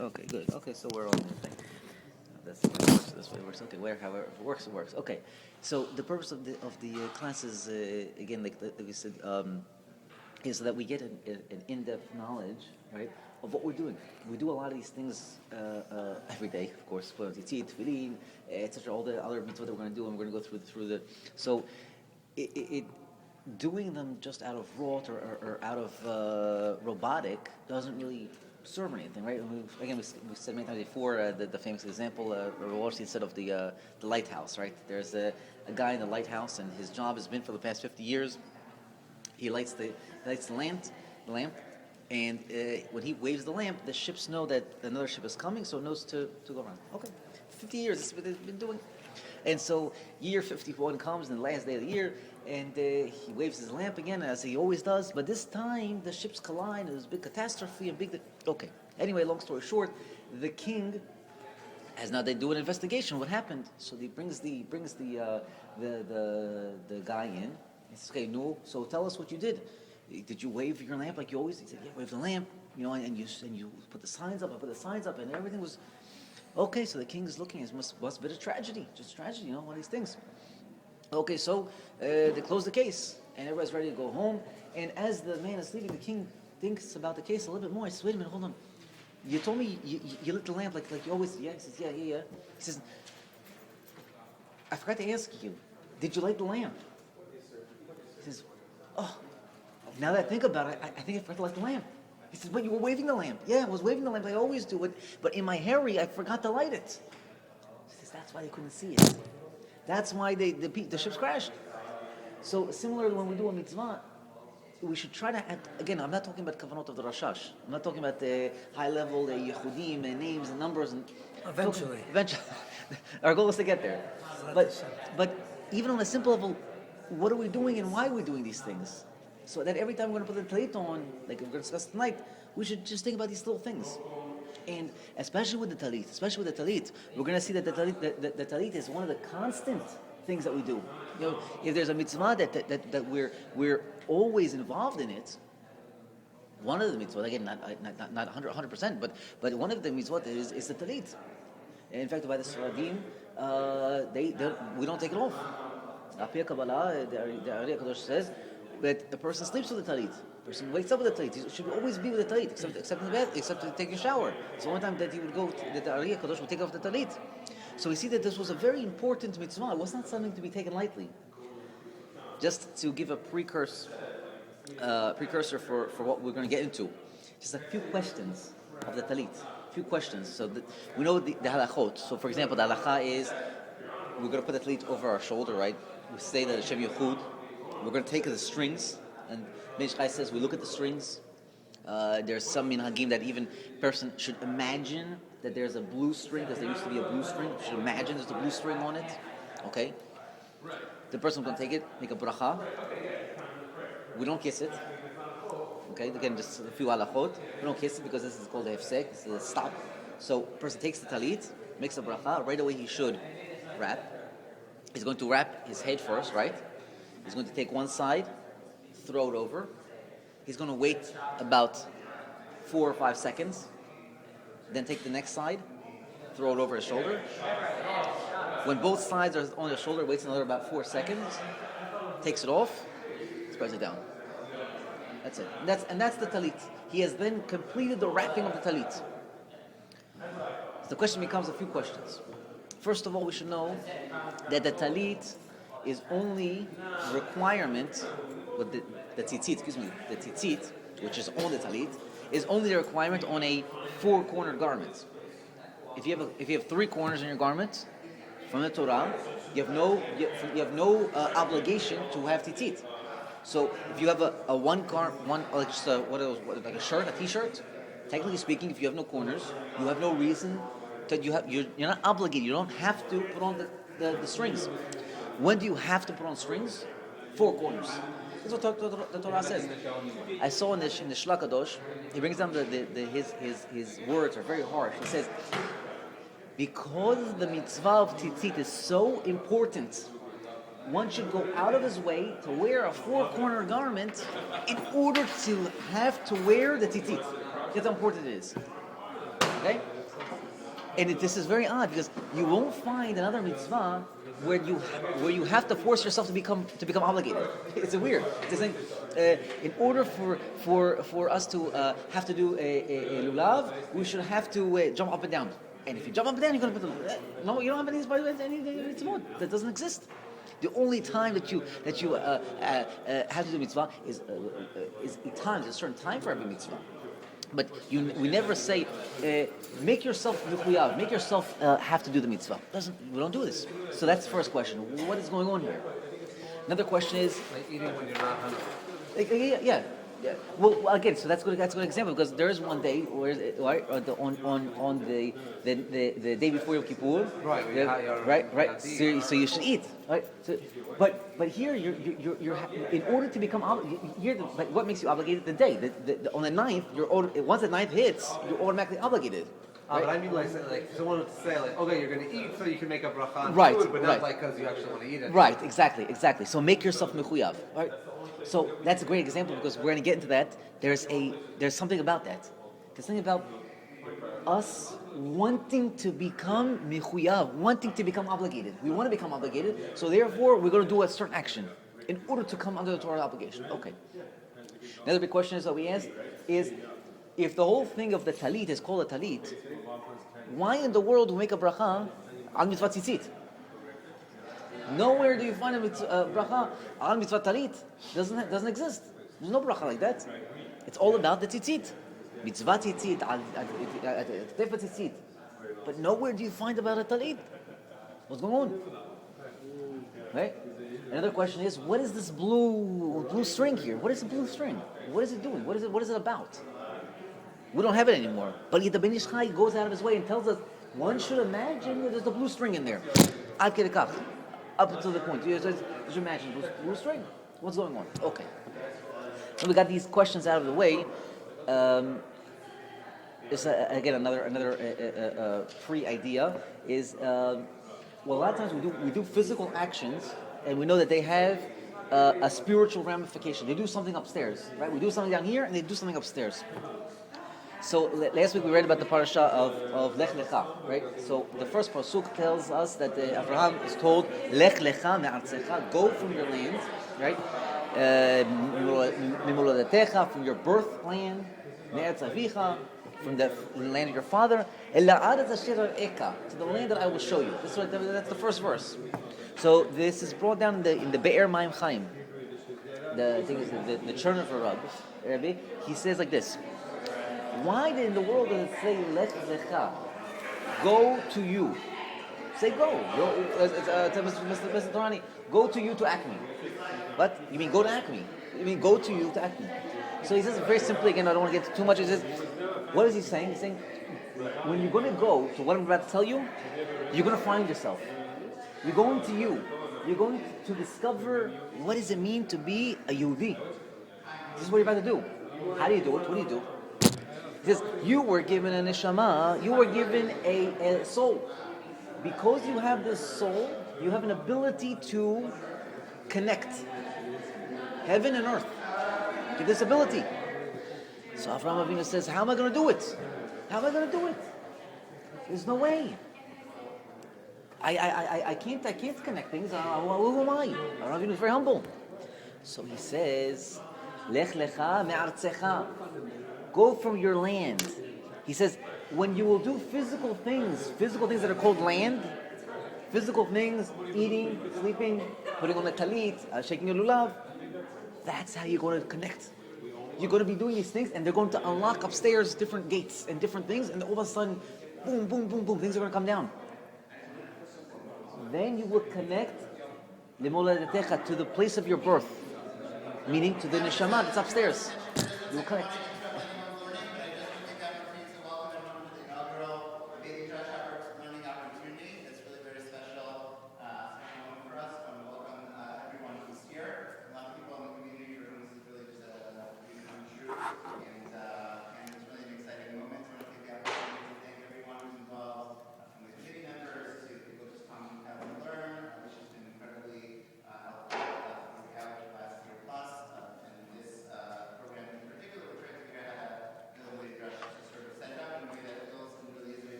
Okay, good. Okay, so we're on the thing. That's the way it works. That's the way it works. Okay, however it works, it works. Okay, so the purpose of the class is again, like we said, is so that we get an in-depth knowledge, right, of what we're doing. We do a lot of these things every day, of course, tzizit, tefillin, etc. All the other mitzvot that we're going to do, and we're going to go through the. So, it doing them just out of rote or out of robotic doesn't really serve anything, right? We said many times before the famous example, Rav said of the lighthouse, right? There's a guy in the lighthouse, and his job has been for the past 50 years. He lights the lamp, and when he waves the lamp, the ships know that another ship is coming, so it knows to go around. Okay, 50 years, this is what they've been doing. And so year 51 comes, and the last day of the year, and he waves his lamp again, as he always does. But this time, the ships collide. There's a big catastrophe, Okay. Anyway, long story short, the king, as now they do an investigation. What happened? So he brings the guy in. He says, "Okay, no. So tell us what you did. Did you wave your lamp like you always?" He said, "Yeah, wave the lamp. And you put the signs up. I put the signs up, and everything was." Okay, so the king is looking. It must have been a tragedy, just tragedy, one of these things. Okay, so they close the case, and everybody's ready to go home. And as the man is leaving, the king thinks about the case a little bit more. He says, "Wait a minute, hold on. You told me you lit the lamp like you always." Yeah, he says, "Yeah." He says, "I forgot to ask you. Did you light the lamp?" He says, "Oh, now that I think about it, I think I forgot to light the lamp." He says, "But you were waving the lamp." "Yeah, I was waving the lamp. I always do it. But in my hurry, I forgot to light it." He says, "That's why they couldn't see it. That's why the ships crashed." So similarly, when we do a mitzvah, we should try to act, again, I'm not talking about kavanot of the Rashash. I'm not talking about the high-level yichudim and names and numbers. Eventually. Our goal is to get there. But even on a simple level, what are we doing and why are we doing these things? So that every time we're going to put the talit on, like we're going to discuss tonight, we should just think about these little things. And especially with the talit, we're going to see that the talit is one of the constant things that we do. If there's a mitzvah that we're always involved in it, one of the mitzvot, again, not 100%, but one of the mitzvot is the talit. And in fact, by the Sfaradim, we don't take it off. Apia Kabbalah, the Ari Kadosh says that a person sleeps with the talit. A person wakes up with the talit. He should always be with the talit, except in the bed, except to take a shower. So one time that he would go, that the Ari Kadosh would take off the talit. So we see that this was a very important mitzvah. It was not something to be taken lightly. Just to give a precursor for what we're going to get into, just a few questions of the talit. Few questions. So we know the halachot. So for example, the halacha is we're going to put the talit over our shoulder, right? We say that Hashem Yechud. We're going to take the strings, and Ben Ish Chai says we look at the strings. There's some minhagim that even person should imagine that there's a blue string, because there used to be a blue string. You should imagine there's a blue string on it. Okay? The person is going to take it, make a bracha. We don't kiss it. Okay? Again, just a few halachot. We don't kiss it because this is called a hefsek. This is a stop. So, the person takes the talit, makes a bracha. Right away he should wrap. He's going to wrap his head first, right? He's going to take one side, throw it over. He's going to wait about 4 or 5 seconds. Then take the next side, throw it over his shoulder. When both sides are on his shoulder, waits another about 4 seconds, takes it off, spreads it down. That's it. And that's the talit. He has then completed the wrapping of the talit. So the question becomes a few questions. First of all, we should know that the talit is only requirement with the tzizit, the tzizit, which is on the talit, is only a requirement on a 4-cornered garment. If you have 3 corners in your garment, from the Torah, you have no obligation to have tzitzit. So if you have a like a shirt, a t-shirt, technically speaking, if you have no corners, you have no reason that you're not obligated. You don't have to put on the strings. When do you have to put on strings? 4 corners. That's what the Torah says. I saw in the Shla Kadosh, he brings down his words are very harsh. He says, because the mitzvah of tzitzit is so important, one should go out of his way to wear a 4-corner garment in order to have to wear the tzitzit. That's how important it is. Okay? And this is very odd because you won't find another mitzvah where you have to force yourself to become obligated. It's a weird. It's like in order for us to have to do a lulav, we should have to jump up and down. And if you jump up and down, you're going to put the no. You don't have any mitzvot. That doesn't exist. The only time that you have to do mitzvah is a time. There's a certain time for every mitzvah. But we never say, make yourself mechuyav, make yourself have to do the mitzvah. We don't do this. So that's the first question. What is going on here? Another question is, like eating when you're not hungry. Yeah. Well, again, so that's a good example because there is one day where right on the day before Yom Kippur, right. So you should eat, right? So, but here you're in order to become here. Like what makes you obligated? The day. On the ninth, once the ninth hits, you're automatically obligated. Right? But I mean, like someone would say, like, okay, you're going to eat, so you can make a bracha on right, food, but right. not like because you actually want to eat it. Right, exactly. So make yourself mechuyav. Right. So that's a great example because we're going to get into that. There's something about that. There's something about us wanting to become mechuyav, wanting to become obligated. We want to become obligated, so therefore we're going to do a certain action in order to come under the Torah obligation. Okay. Another big question is that we asked is, if the whole thing of the talit is called a talit, why in the world do we make a bracha on mitzvah tzizit? Nowhere do you find a bracha on mitzvah talit. Doesn't exist. There's no bracha like that. It's all about the tzizit. Mitzvah tzizit, tefa tzizit. But nowhere do you find about a talit. What's going on? Right? Another question is, what is this blue string here? What is the blue string? What is it doing? What is it about? We don't have it anymore. But the Ben Ish Chai goes out of his way and tells us, one should imagine that there's a blue string in there. Ad kedei kach. Up until the point. You should imagine blue string. What's going on? Okay. So we got these questions out of the way. It's again another free idea is well, a lot of times we do physical actions and we know that they have a spiritual ramification. They do something upstairs, right? We do something down here and they do something upstairs. So last week we read about the parasha of Lech Lecha, right? So the first pasuk tells us that Abraham is told, Lech Lecha me'artzecha, go from your land, right? Mimoladetecha, from your birth land, me'eretz avicha, from the land of your father, El la'aretz asher ar'eka, to the land that I will show you. That's the first verse. So this is brought down in the Be'er Maim Chaim. The Churn of Rabbi, he says like this. Why in the world does it say Lech Lecha? Go to you. Say go. Mr. Torani, go to you to Acme. What? You mean go to Acme? You mean go to you to Acme? So he says very simply, again, I don't want to get too much. He says, what is he saying? He's saying, when you're going to go to what I'm about to tell you, you're going to find yourself. You're going to you. You're going to discover what does it mean to be a Yehudi. This is what you're about to do. How do you do it? What do you do? Because you were given a neshama, you were given a soul. Because you have this soul, you have an ability to connect heaven and earth. You have this ability. So Avraham Avinu says, how am I going to do it? How am I going to do it? There's no way. I can't connect things. Who am I? Avraham Avinu is very humble. So he says, Lech lecha me'artzecha. Go from your land. He says, when you will do physical things that are called land, physical things, eating, sleeping, putting on a talit, shaking your lulav, that's how you're going to connect. You're going to be doing these things, and they're going to unlock upstairs different gates and different things, and all of a sudden, boom, boom, boom, boom, things are going to come down. Then you will connect lemoladetecha, to the place of your birth, meaning to the neshama that's upstairs. You will connect.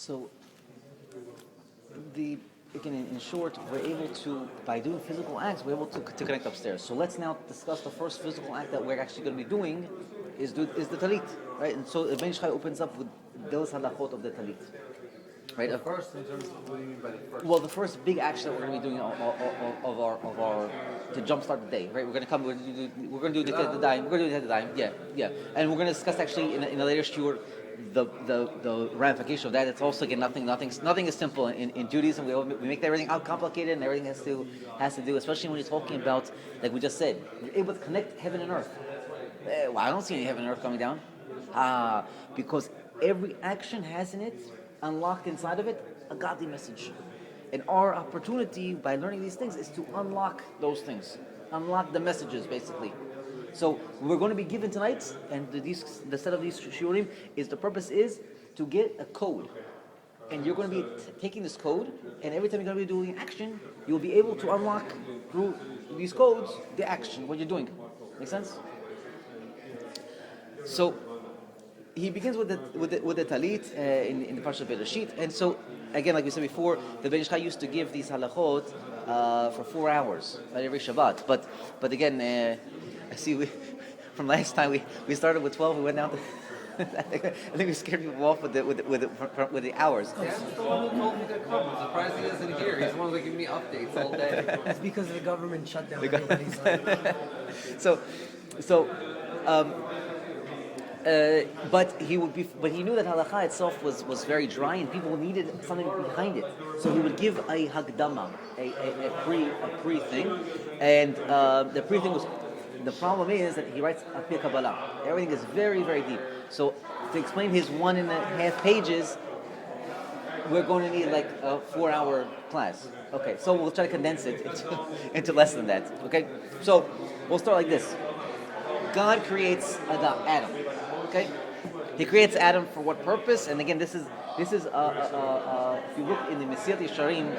So in short, we're able to, by doing physical acts, we're able to connect upstairs. So let's now discuss the first physical act that we're actually going to be doing is the talit, right? And so the BIH opens up with those halachot of the talit, right? The first, in terms of what do you mean by the first? Well, the first big action that we're going to be doing of our to jumpstart the day, right? We're going to do the dime. We're going to do the dime. Yeah, and we're going to discuss actually in a later shuir the ramification of that. It's also again nothing is simple in Judaism. We make everything out complicated, and everything has to do, especially when you're talking about, like we just said, you're able to connect heaven and earth. Well, I don't see any heaven and earth coming down. Because every action has in it, unlocked inside of it, a godly message. And our opportunity by learning these things is to unlock those things, unlock the messages, basically. So we're going to be given tonight, and the set of these shiurim is the purpose is to get a code, and you're going to be taking this code, and every time you're going to be doing action, you'll be able to unlock through these codes the action, what you're doing. Make sense? So he begins with the talit in the parsha of Bereshit, and so again, like we said before, the BIH used to give these halachot for 4 hours every Shabbat. But again, I see from last time we started with 12, we went down to. I think we scared people off with the hours. Dan's the one who told me to come. I'm surprised he isn't here. He's the one who's giving me updates all day. It's because of the government shutdown. Everybody's like, but he knew that halakha itself was very dry, and people needed something behind it. So he would give a hagdama, a pre thing, and the pre thing was. The problem is that he writes a Kabbalah. Everything is very, very deep. So to explain his 1.5 pages, we're going to need like a 4-hour class. Okay, so we'll try to condense it into less than that. Okay, so we'll start like this. God creates Adam. Okay, He creates Adam for what purpose? And again, this is if you look in the Mesiyat Yesharim,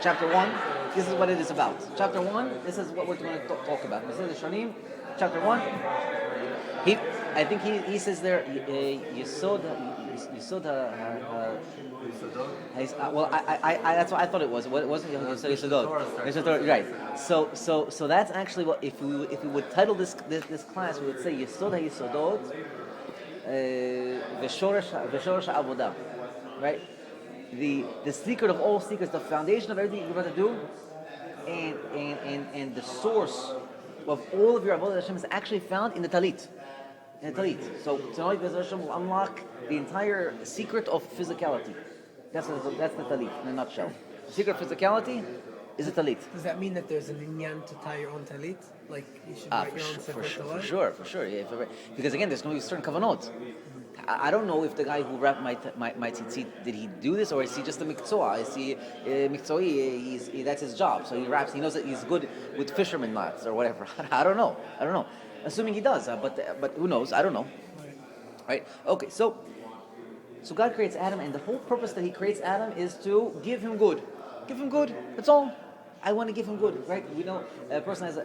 chapter 1, this is what it is about. Chapter 1, this is what we're going to talk about. Mesiyat Yesharim, chapter 1. I think he says there, Yesod. Well, I that's what I thought it was. It wasn't Yesod. Right. So that's actually what if we would title this class, we would say Yesod HaYesodot V'Shoresh Avodah. Right. The secret of all secrets, the foundation of everything you're going to do, and the source of all of your avodah Hashem is actually found in the talit. So tonight, Hashem will unlock the entire secret of physicality. That's the talit in a nutshell. The secret of physicality is the talit. Does that mean that there's an inyan to tie your own talit? Like you should write your own separate talit? For sure. Yeah, because again, there's going to be certain kavanot. I don't know if the guy who wrapped my tzizit, did he do this, or is he just a mikzoah? Is he mikzoi? That's his job. So he wraps. He knows that he's good with fisherman knots or whatever. I don't know. Assuming he does, but who knows? I don't know. Right? Okay. So God creates Adam, and the whole purpose that He creates Adam is to give him good. Give him good. That's all. I want to give him good. Right? We know a person has